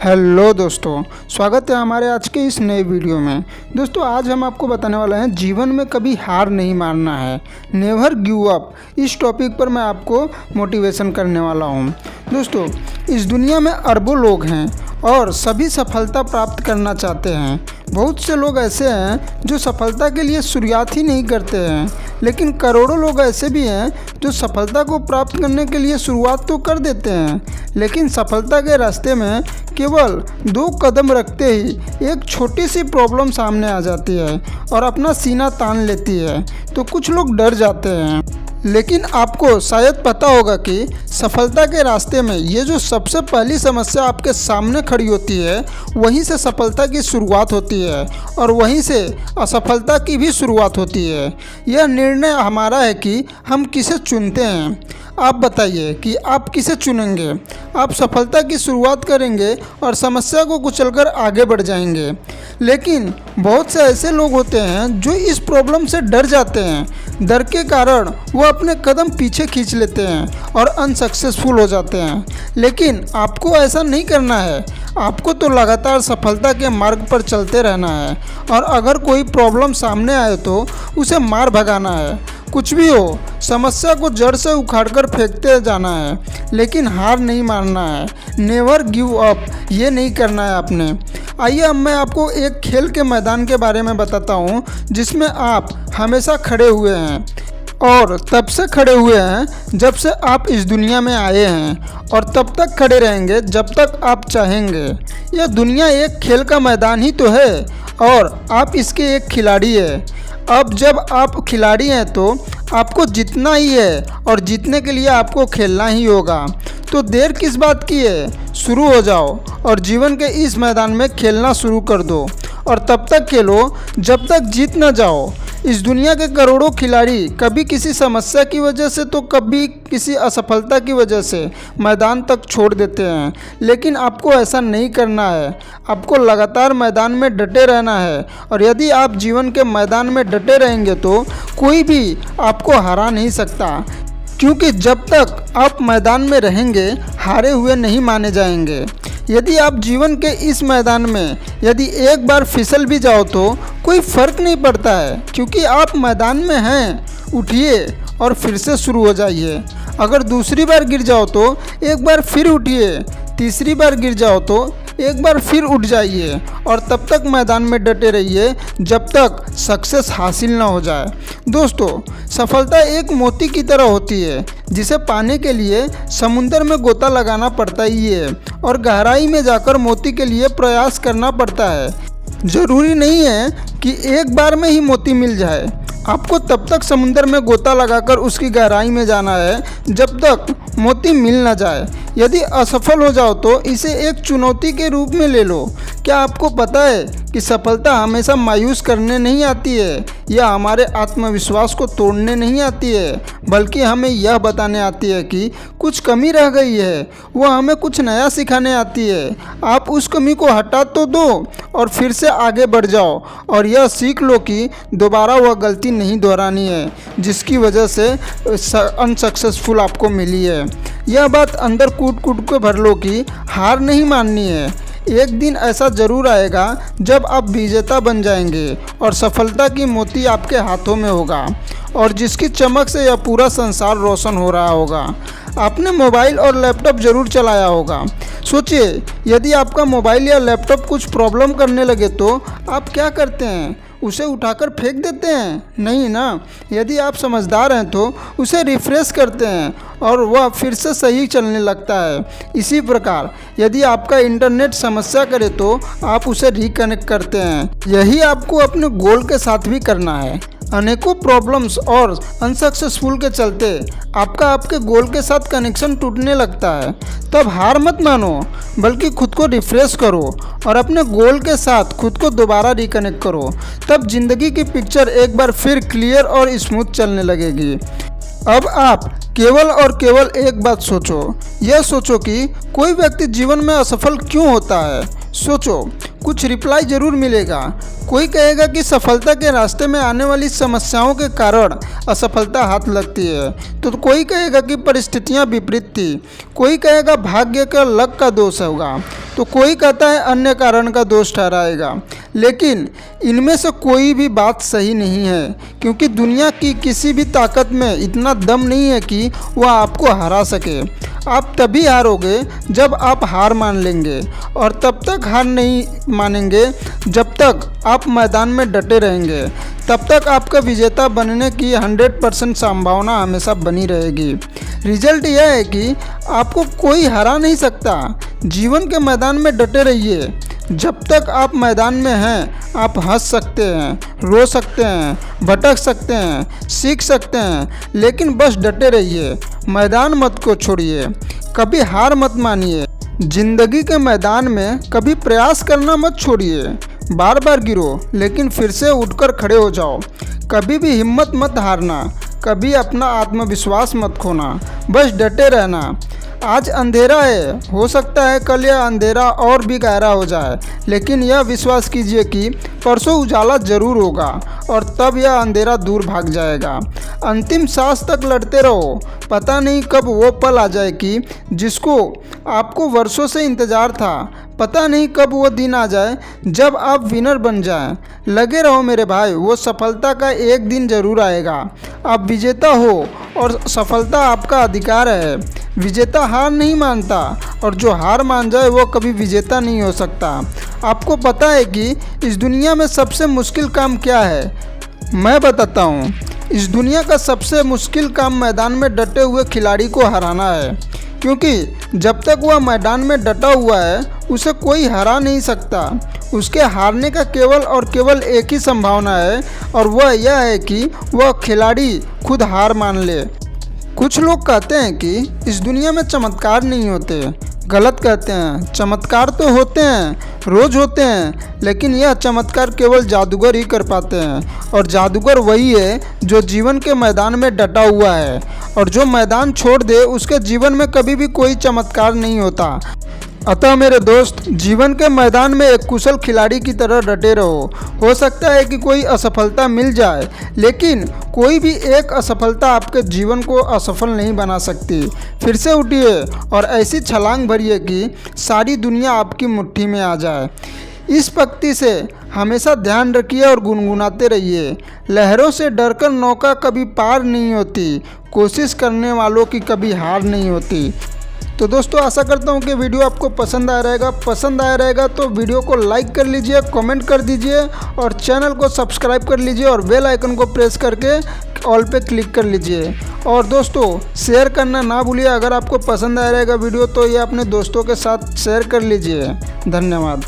Hello दोस्तों, स्वागत है हमारे आज के इस नए वीडियो में। दोस्तों आज हम आपको बताने वाले हैं जीवन में कभी हार नहीं मानना है, नेवर गिव अप। इस टॉपिक पर मैं आपको मोटिवेशन करने वाला हूं। दोस्तों इस दुनिया में अरबों लोग हैं और सभी सफलता प्राप्त करना चाहते हैं। बहुत से लोग ऐसे हैं जो सफलता के लिए शुरुआत ही नहीं करते हैं, लेकिन करोड़ों लोग ऐसे भी हैं जो सफलता को प्राप्त करने के लिए शुरुआत तो कर देते हैं, लेकिन सफलता के रास्ते में केवल 2 कदम रखते ही एक छोटी सी प्रॉब्लम सामने आ जाती है और अपना सीना तान लेती है। तो कुछ लोग डर जाते हैं, लेकिन आपको शायद पता होगा कि सफलता के रास्ते में ये जो सबसे पहली समस्या आपके सामने खड़ी होती है, वहीं से सफलता की शुरुआत होती है और वहीं से असफलता की भी शुरुआत होती है। यह निर्णय हमारा है कि हम किसे चुनते हैं। आप बताइए कि आप किसे चुनेंगे। आप सफलता की शुरुआत करेंगे और समस्या को कुचलकर आगे बढ़ जाएंगे। लेकिन बहुत से ऐसे लोग होते हैं जो इस प्रॉब्लम से डर जाते हैं। डर के कारण वो अपने कदम पीछे खींच लेते हैं और अनसक्सेसफुल हो जाते हैं। लेकिन आपको ऐसा नहीं करना है। आपको तो लगातार सफलता के मार्ग पर चलते रहना है और अगर कोई प्रॉब्लम सामने आए तो उसे मार भगाना है। कुछ भी हो, समस्या को जड़ से उखाड़कर फेंकते जाना है, लेकिन हार नहीं मानना है। नेवर गिव अप, ये नहीं करना है आपने। आइए अब मैं आपको एक खेल के मैदान के बारे में बताता हूँ जिसमें आप हमेशा खड़े हुए हैं और तब से खड़े हुए हैं जब से आप इस दुनिया में आए हैं और तब तक खड़े रहेंगे जब तक आप चाहेंगे। यह दुनिया एक खेल का मैदान ही तो है और आप इसके एक खिलाड़ी हैं। अब जब आप खिलाड़ी हैं तो आपको जीतना ही है और जीतने के लिए आपको खेलना ही होगा। तो देर किस बात की है, शुरू हो जाओ और जीवन के इस मैदान में खेलना शुरू कर दो और तब तक खेलो जब तक जीत न जाओ। इस दुनिया के करोड़ों खिलाड़ी कभी किसी समस्या की वजह से तो कभी किसी असफलता की वजह से मैदान तक छोड़ देते हैं, लेकिन आपको ऐसा नहीं करना है। आपको लगातार मैदान में डटे रहना है और यदि आप जीवन के मैदान में डटे रहेंगे तो कोई भी आपको हरा नहीं सकता, क्योंकि जब तक आप मैदान में रहेंगे हारे हुए नहीं माने जाएंगे। यदि आप जीवन के इस मैदान में यदि एक बार फिसल भी जाओ तो कोई फ़र्क नहीं पड़ता है, क्योंकि आप मैदान में हैं। उठिए और फिर से शुरू हो जाइए। अगर दूसरी बार गिर जाओ तो एक बार फिर उठिए, तीसरी बार गिर जाओ तो एक बार फिर उठ जाइए और तब तक मैदान में डटे रहिए जब तक सक्सेस हासिल ना हो जाए। दोस्तों सफलता एक मोती की तरह होती है जिसे पाने के लिए समुद्र में गोता लगाना पड़ता ही है और गहराई में जाकर मोती के लिए प्रयास करना पड़ता है। ज़रूरी नहीं है कि एक बार में ही मोती मिल जाए। आपको तब तक समुद्र में गोता लगाकर उसकी गहराई में जाना है जब तक मोती मिल ना जाए। यदि असफल हो जाओ तो इसे एक चुनौती के रूप में ले लो। क्या आपको पता है कि सफलता हमेशा मायूस करने नहीं आती है या हमारे आत्मविश्वास को तोड़ने नहीं आती है, बल्कि हमें यह बताने आती है कि कुछ कमी रह गई है, वह हमें कुछ नया सिखाने आती है। आप उस कमी को हटा तो दो और फिर से आगे बढ़ जाओ और यह सीख लो कि दोबारा वह गलती नहीं दोहरानी है जिसकी वजह से अनसक्सेसफुल आपको मिली है। यह बात अंदर कूट कूट के भर लो कि हार नहीं माननी है। एक दिन ऐसा ज़रूर आएगा जब आप विजेता बन जाएंगे और सफलता की मोती आपके हाथों में होगा और जिसकी चमक से यह पूरा संसार रोशन हो रहा होगा। आपने मोबाइल और लैपटॉप ज़रूर चलाया होगा। सोचिए यदि आपका मोबाइल या लैपटॉप कुछ प्रॉब्लम करने लगे तो आप क्या करते हैं, उसे उठाकर फेंक देते हैं? नहीं ना। यदि आप समझदार हैं तो उसे रिफ़्रेश करते हैं और वह फिर से सही चलने लगता है। इसी प्रकार यदि आपका इंटरनेट समस्या करे तो आप उसे रिकनेक्ट करते हैं। यही आपको अपने गोल के साथ भी करना है। अनेकों प्रॉब्लम्स और अनसक्सेसफुल के चलते आपके गोल के साथ कनेक्शन टूटने लगता है। तब हार मत मानो, बल्कि खुद को रिफ्रेश करो और अपने गोल के साथ खुद को दोबारा रिकनेक्ट करो। तब जिंदगी की पिक्चर एक बार फिर क्लियर और स्मूथ चलने लगेगी। अब आप केवल और केवल एक बात सोचो। यह सोचो कि कोई व्यक्ति जीवन में असफल क्यों होता है। सोचो, कुछ रिप्लाई ज़रूर मिलेगा। कोई कहेगा कि सफलता के रास्ते में आने वाली समस्याओं के कारण असफलता हाथ लगती है, तो कोई कहेगा कि परिस्थितियां विपरीत थी, कोई कहेगा भाग्य का लक का दोष होगा, तो कोई कहता है अन्य कारण का दोष ठहराएगा। लेकिन इनमें से कोई भी बात सही नहीं है, क्योंकि दुनिया की किसी भी ताकत में इतना दम नहीं है कि वह आपको हरा सके। आप तभी हारोगे जब आप हार मान लेंगे, और तब तक हार नहीं मानेंगे जब तक आप मैदान में डटे रहेंगे। तब तक आपका विजेता बनने की 100% संभावना हमेशा बनी रहेगी। रिजल्ट यह है कि आपको कोई हरा नहीं सकता। जीवन के मैदान में डटे रहिए। जब तक आप मैदान में हैं, आप हंस सकते हैं, रो सकते हैं, भटक सकते हैं, सीख सकते हैं, लेकिन बस डटे रहिए। मैदान मत को छोड़िए, कभी हार मत मानिए। जिंदगी के मैदान में कभी प्रयास करना मत छोड़िए। बार बार गिरो, लेकिन फिर से उठकर खड़े हो जाओ। कभी भी हिम्मत मत हारना, कभी अपना आत्मविश्वास मत खोना, बस डटे रहना। आज अंधेरा है, हो सकता है कल यह अंधेरा और भी गहरा हो जाए, लेकिन यह विश्वास कीजिए कि परसों उजाला जरूर होगा, और तब यह अंधेरा दूर भाग जाएगा। अंतिम सांस तक लड़ते रहो। पता नहीं कब वो पल आ जाए कि जिसको आपको वर्षों से इंतज़ार था। पता नहीं कब वो दिन आ जाए जब आप विनर बन जाएं। लगे रहो मेरे भाई, वो सफलता का एक दिन ज़रूर आएगा। आप विजेता हो, और सफलता आपका अधिकार है। विजेता हार नहीं मानता, और जो हार मान जाए वो कभी विजेता नहीं हो सकता। आपको पता है कि इस दुनिया में सबसे मुश्किल काम क्या है? मैं बताता हूँ। इस दुनिया का सबसे मुश्किल काम मैदान में डटे हुए खिलाड़ी को हराना है, क्योंकि जब तक वह मैदान में डटा हुआ है उसे कोई हरा नहीं सकता। उसके हारने का केवल और केवल एक ही संभावना है, और वह यह है कि वह खिलाड़ी खुद हार मान ले। कुछ लोग कहते हैं कि इस दुनिया में चमत्कार नहीं होते। गलत कहते हैं। चमत्कार तो होते हैं, रोज़ होते हैं, लेकिन यह चमत्कार केवल जादूगर ही कर पाते हैं। और जादूगर वही है जो जीवन के मैदान में डटा हुआ है, और जो मैदान छोड़ दे उसके जीवन में कभी भी कोई चमत्कार नहीं होता। अतः मेरे दोस्त, जीवन के मैदान में एक कुशल खिलाड़ी की तरह डटे रहो। हो सकता है कि कोई असफलता मिल जाए, लेकिन कोई भी एक असफलता आपके जीवन को असफल नहीं बना सकती। फिर से उठिए और ऐसी छलांग भरिए कि सारी दुनिया आपकी मुट्ठी में आ जाए। इस पंक्ति से हमेशा ध्यान रखिए और गुनगुनाते रहिए। लहरों से डरकर नौका कभी पार नहीं होती, कोशिश करने वालों की कभी हार नहीं होती। तो दोस्तों, आशा करता हूँ कि वीडियो आपको पसंद आया रहेगा तो वीडियो को लाइक कर लीजिए, कमेंट कर दीजिए, और चैनल को सब्सक्राइब कर लीजिए, और बेल आइकन को प्रेस करके ऑल पे क्लिक कर लीजिए। और दोस्तों, शेयर करना ना भूलिए। अगर आपको पसंद आया रहेगा वीडियो तो ये अपने दोस्तों के साथ शेयर कर लीजिए। धन्यवाद।